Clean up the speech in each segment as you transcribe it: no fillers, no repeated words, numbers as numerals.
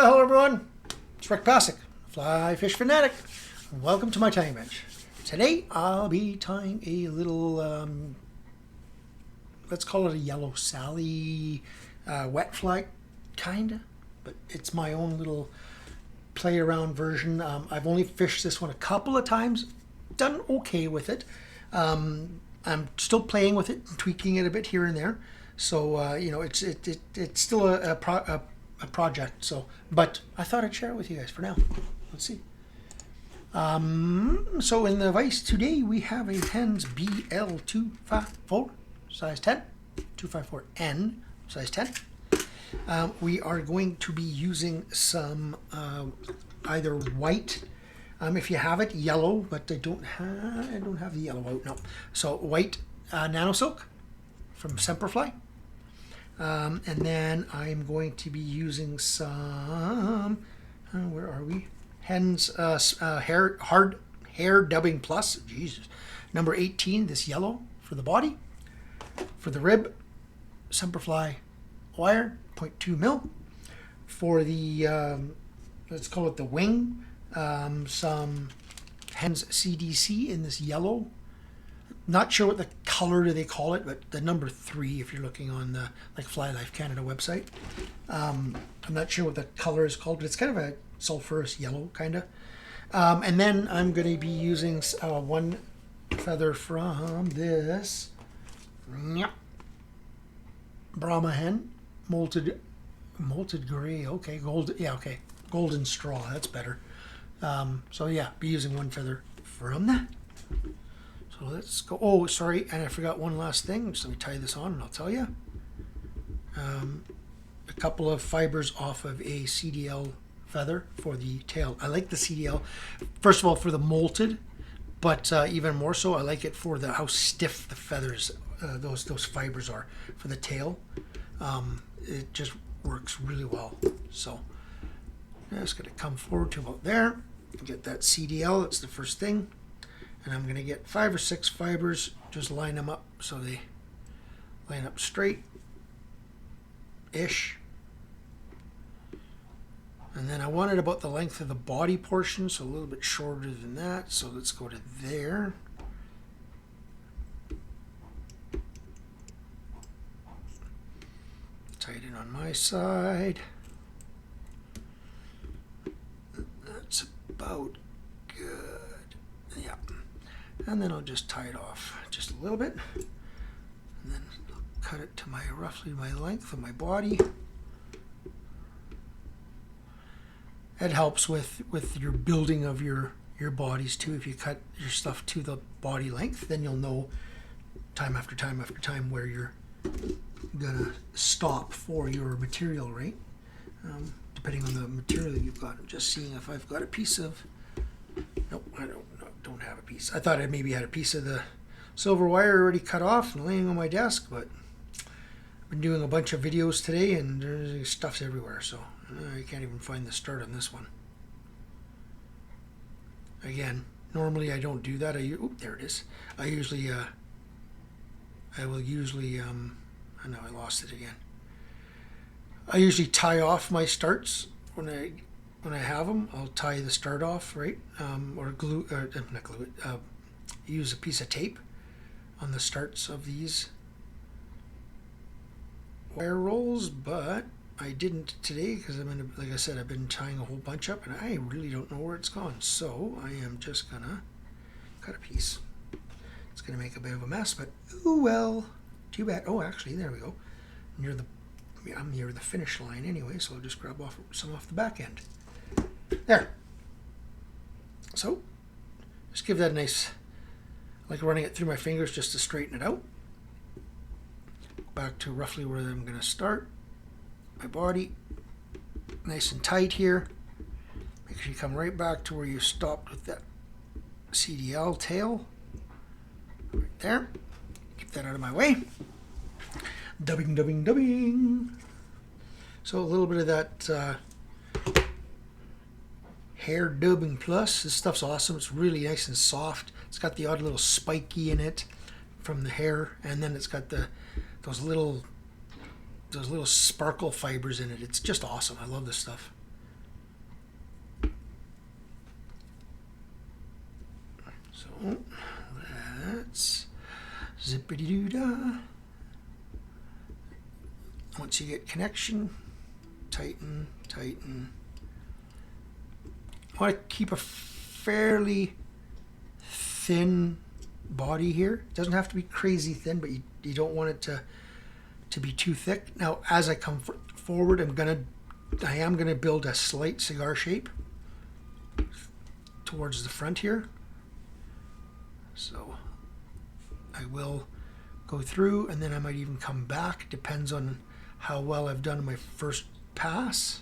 Hello everyone, it's Passek, FlyFish Fanatic. Welcome to my tying bench. Today I'll be tying a little, let's call it a yellow Sally wet fly, kinda, but it's my own little play around version. I've only fished this one a couple of times, done okay with it. I'm still playing with it, tweaking it a bit here and there. So you know, it's still a project. So, but I thought I'd share it with you guys for now. Let's see. So in the vise today we have a Hends BL254 size 10, 254N size 10. We are going to be using some either white, if you have it, yellow, but I don't have the yellow out now. So white Nanosilk from Semperfli. And then I'm going to be using some, where are we? Hends Hard Hair Dubbing Plus, Jesus, number 18, this yellow for the body. For the rib, Semperfli wire, 0.2 mil. For the, let's call it the wing, some Hends CDC in this yellow. Not sure what the color do they call it, but the number 3 if you're looking on the like Fly Life Canada website. I'm not sure what the color is called, but it's kind of a sulfurous yellow kind of. And then I'm going to be using one feather from this Brahma hen, molted gray. Okay, gold. Yeah, okay, golden straw. That's better. So yeah, be using one feather from that. So let's go. Oh, sorry, and I forgot one last thing. So let me tie this on and I'll tell you. A couple of fibers off of a CDL feather for the tail. I like the CDL, first of all, for the molted, but even more so, I like it for how stiff the feathers, those fibers are for the tail. It just works really well. So I'm just going to come forward to about there, get that CDL. That's the first thing. And I'm going to get 5 or 6 fibers, just line them up so they line up straight-ish. And then I want it about the length of the body portion, so a little bit shorter than that. So let's go to there. Tie it in on my side. That's about good. Yeah. And then I'll just tie it off just a little bit, and then I'll cut it to roughly my length of my body. It helps with your building of your bodies too. If you cut your stuff to the body length, then you'll know time after time after time where you're gonna stop for your material, right? Depending on the material that you've got. I'm just seeing if I've got a piece of. Nope, I don't have a piece. I thought I maybe had a piece of the silver wire already cut off and laying on my desk, but I've been doing a bunch of videos today and there's stuff's everywhere, so I can't even find the start on this one. Again, normally I don't do that. There it is. I will usually, I know I lost it again. I usually tie off my starts when I have them. I'll tie the start off, right? Or glue, or not glue it. Use a piece of tape on the starts of these wire rolls, but I didn't today because like I said, I've been tying a whole bunch up and I really don't know where it's gone. So I am just gonna cut a piece. It's gonna make a bit of a mess, but ooh well, too bad. Oh, actually, there we go. I'm near the finish line anyway, so I'll just grab some off the back end. There. So, just give that a nice, like running it through my fingers just to straighten it out. Back to roughly where I'm going to start. My body, nice and tight here. Make sure you come right back to where you stopped with that CDL tail. Right there. Keep that out of my way. Dubbing. So a little bit of that Hair Dubbing Plus. This stuff's awesome. It's really nice and soft. It's got the odd little spiky in it from the hair, and then it's got those little sparkle fibers in it. It's just awesome. I love this stuff. let's zippity-doo-dah. Once you get connection, tighten, tighten. I want to keep a fairly thin body here. It doesn't have to be crazy thin, but you don't want it to be too thick. Now, as I come forward, I am gonna build a slight cigar shape towards the front here. So I will go through, and then I might even come back. Depends on how well I've done my first pass.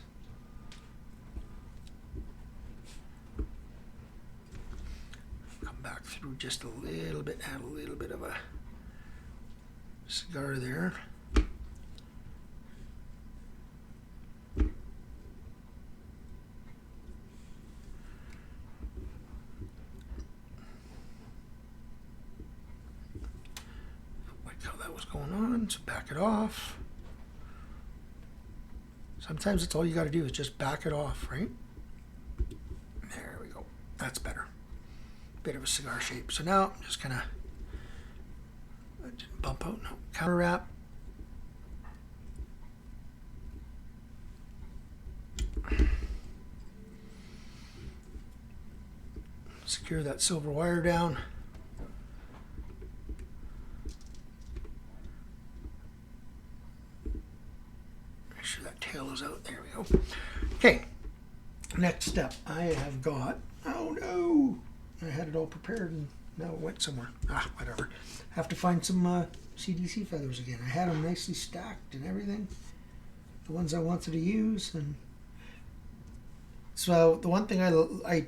Come back through just a little bit, add a little bit of a cigar there. Like how that was going on, so back it off. Sometimes it's all you got to do is just back it off, right? There we go. That's better. Bit of a cigar shape. So now I'm just gonna bump out. No, counter wrap. Secure that silver wire down. Make sure that tail is out. There we go. Okay. Next step. I have got. Oh no! I had it all prepared and now it went somewhere. Ah, whatever. Have to find some CDC feathers again. I had them nicely stacked and everything. The ones I wanted to use. And so the one thing I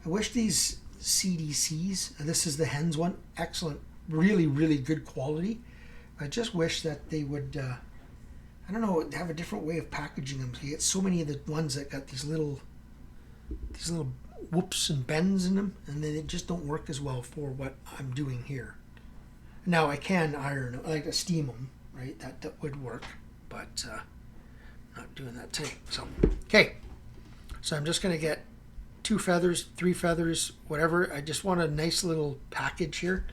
wish these CDCs, and this is the Hens one, excellent, really, really good quality. I just wish that they would, I don't know, have a different way of packaging them. So you get so many of the ones that got these little whoops and bends in them, and then they just don't work as well for what I'm doing here. Now I can iron, like steam them, right? That would work, but not doing that today. So okay, so I'm just gonna get 2 feathers, 3 feathers, whatever. I just want a nice little package here.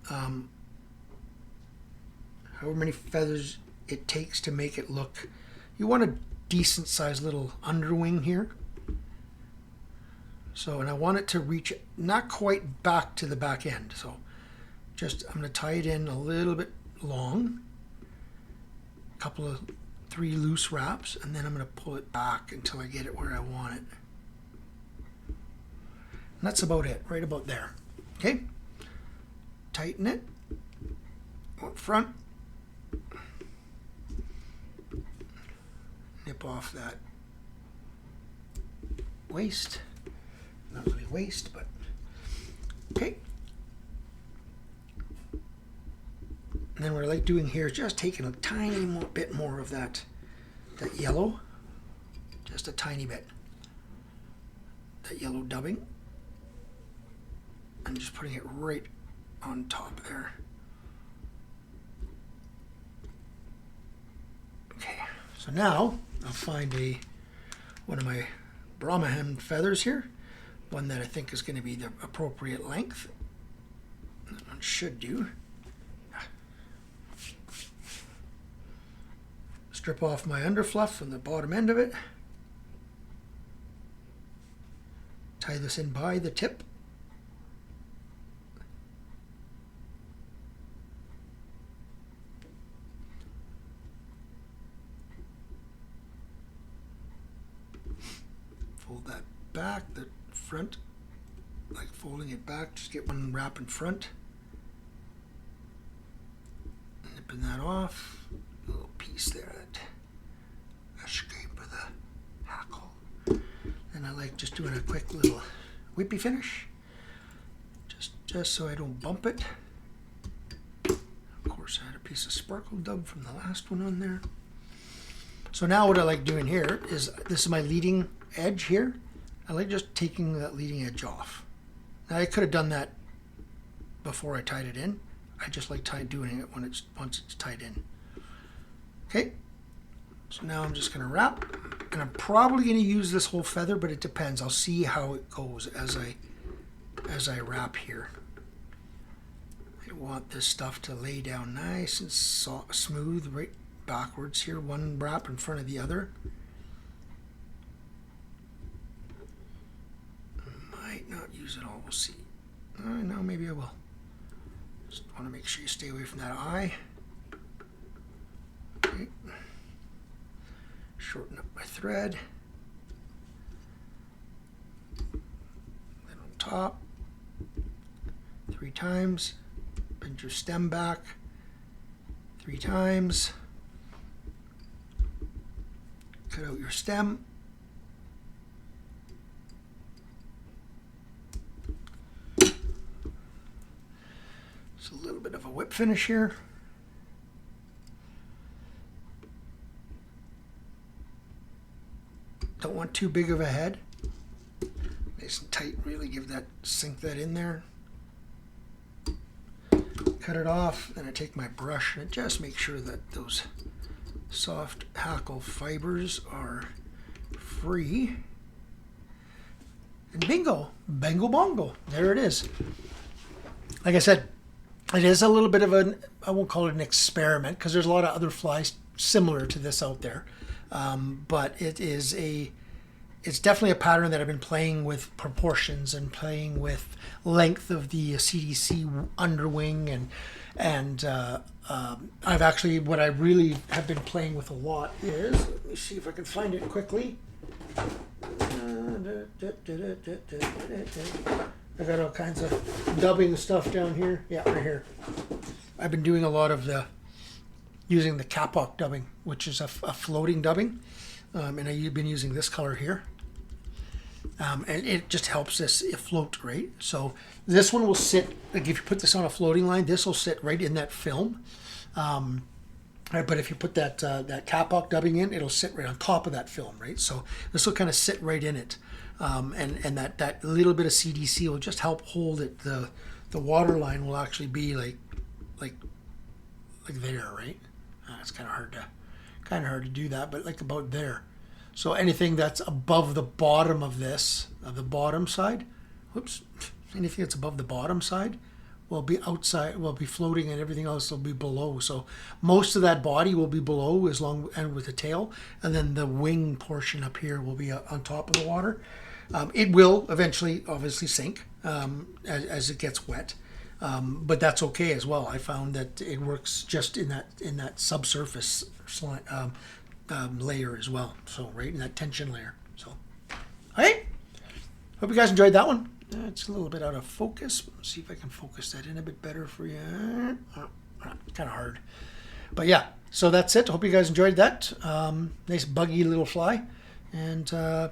However many feathers it takes to make it look. You want a decent sized little underwing here. So, and I want it to reach not quite back to the back end. So just, I'm gonna tie it in a little bit long, a couple of 3 loose wraps, and then I'm gonna pull it back until I get it where I want it. And that's about it, right about there. Okay, tighten it, up front, nip off that waist. Not really waste, but okay. And then what I like doing here is just taking a tiny bit more of that yellow, just a tiny bit, that yellow dubbing, and just putting it right on top there. Okay, so now I'll find one of my Brahma hen feathers here. One that I think is going to be the appropriate length. That one should do. Strip off my underfluff from the bottom end of it. Tie this in by the tip. Fold that back, the front, like folding it back, just get one wrap in front, nipping that off, a little piece there, that escape of the hackle. And I like just doing a quick little whippy finish, just so I don't bump it. Of course, I had a piece of sparkle dub from the last one on there. So now what I like doing here is, this is my leading edge here. I like just taking that leading edge off. Now I could have done that before I tied it in. I just like doing it once it's tied in. Okay, so now I'm just gonna wrap, and I'm probably gonna use this whole feather, but it depends. I'll see how it goes as as I wrap here. I want this stuff to lay down nice and smooth right backwards here, one wrap in front of the other. Might not use it all, we'll see. No, maybe I will. Just want to make sure you stay away from that eye. Okay. Shorten up my thread. Then on top, 3 times. Bend your stem back 3 times. Cut out your stem. It's a little bit of a whip finish here. Don't want too big of a head. Nice and tight, really sink that in there. Cut it off, then I take my brush and just make sure that those soft hackle fibers are free. And bingo, bango bongo, there it is. Like I said, it is a little bit of I won't call it an experiment because there's a lot of other flies similar to this out there. But it's definitely a pattern that I've been playing with proportions and playing with length of the CDC underwing and I've actually, what I really have been playing with a lot is, let me see if I can find it quickly. I got all kinds of dubbing stuff down here. Yeah, right here. I've been doing a lot of using the kapok dubbing, which is a floating dubbing. And I've been using this color here. And it just helps this float great. So this one will sit, like if you put this on a floating line, this will sit right in that film. But if you put that kapok dubbing in, it'll sit right on top of that film, right? So this will kind of sit right in it. And that little bit of CDC will just help hold it. The water line will actually be like there, right? It's kind of hard to do that, but like about there. So anything that's above the bottom of this, the bottom side, anything that's above the bottom side will be outside, will be floating, and everything else will be below. So most of that body will be below and with the tail, and then the wing portion up here will be on top of the water. It will eventually obviously sink as it gets wet. But that's okay as well. I found that it works just in that subsurface layer as well. So right in that tension layer. So, all right. Hope you guys enjoyed that one. It's a little bit out of focus. Let's see if I can focus that in a bit better for you. Kind of hard. But yeah, so that's it. Hope you guys enjoyed that. Nice buggy little fly. And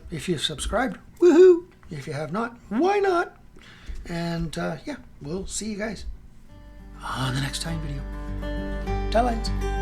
if you've subscribed, woohoo! If you have not, why not? And yeah, we'll see you guys on the next time video. Tie lines.